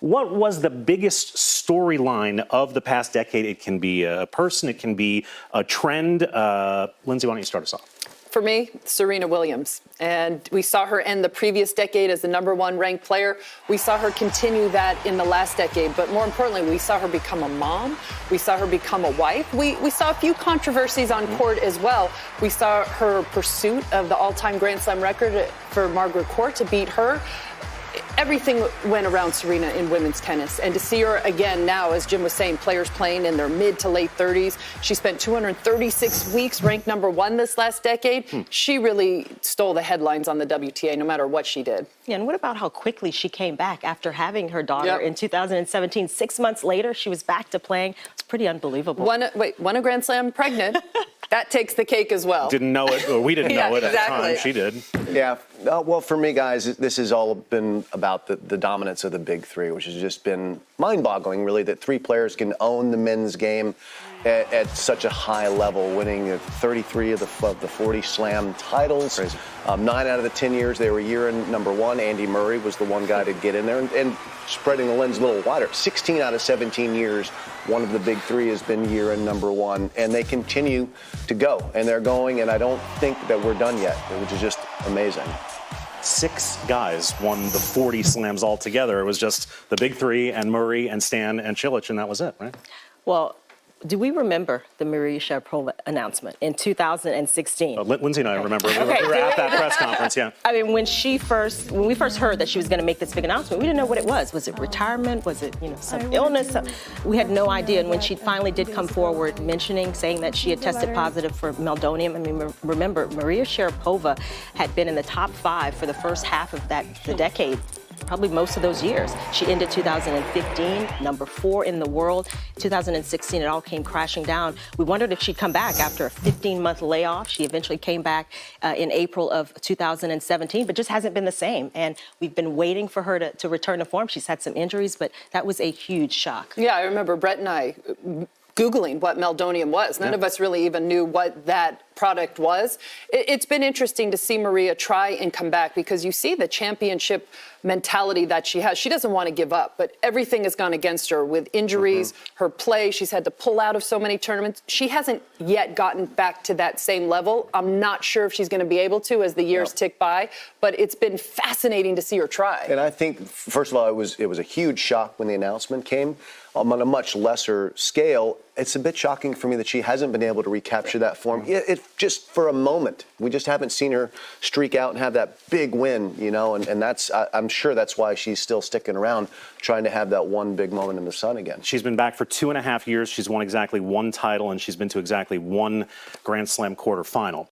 What was the biggest storyline of the past decade? It can be a person, it can be a trend. Lindsay, why don't you start us off? For me, Serena Williams. And we saw her end the previous decade as the #1 ranked player. We saw her continue that in the last decade. But more importantly, we saw her become a mom. We saw her become a wife. We saw a few controversies on court as well. We saw her pursuit of the all-time Grand Slam record for Margaret Court to beat her. Everything went around Serena in women's tennis. And to see her again now, as Jim was saying, players playing in their mid to late 30s. She spent 236 weeks ranked #1 this last decade. She really stole the headlines on the WTA no matter what she did. Yeah, and what about how quickly she came back after having her daughter in 2017? 6 months later, she was back to playing. It's pretty unbelievable. Won a Grand Slam pregnant. That takes the cake as well. Didn't know it, or we didn't know it at the time. She did. Yeah. Well, for me, guys, this has all been about the dominance of the big three, which has just been mind-boggling, really, that three players can own the men's game at such a high level, winning 33 of the 40 Slam titles. 9 out of the 10 years they were year in #1. Andy Murray was the one guy to get in there, and spreading the lens a little wider. 16 out of 17 years, one of the big three has been year in #1, and they continue to go, and they're going, and I don't think that we're done yet, which is just amazing. 6 guys won the 40 slams altogether. It was just the big three and Murray and Stan and Cilic, and that was it, right? Well, do we remember the Maria Sharapova announcement in 2016? Lindsay and I remember. We were at that press conference, yeah. I mean, when we first heard that she was going to make this big announcement, we didn't know what it was. Was it retirement? Was it, some illness? We had no idea. And when she finally did come forward saying that she had tested positive for meldonium, I mean, remember, Maria Sharapova had been in the top 5 for the first half of the decade. Probably most of those years. She ended 2015, #4 in the world. 2016, it all came crashing down. We wondered if she'd come back after a 15-month layoff. She eventually came back in April of 2017, but just hasn't been the same. And we've been waiting for her to return to form. She's had some injuries, but that was a huge shock. Yeah, I remember Brett and I Googling what meldonium was. None of us really even knew what that product was. It's been interesting to see Maria try and come back, because you see the championship mentality that she has. She doesn't want to give up, but everything has gone against her with injuries, her play. She's had to pull out of so many tournaments. She hasn't yet gotten back to that same level. I'm not sure if she's going to be able to as the years tick by, but it's been fascinating to see her try. And I think, first of all, it was a huge shock when the announcement came. On a much lesser scale, it's a bit shocking for me that she hasn't been able to recapture that form. It just for a moment. We just haven't seen her streak out and have that big win, and that's, I'm sure that's why she's still sticking around, trying to have that one big moment in the sun again. She's been back for 2.5 years. She's won exactly 1 title, and she's been to exactly 1 Grand Slam quarterfinal.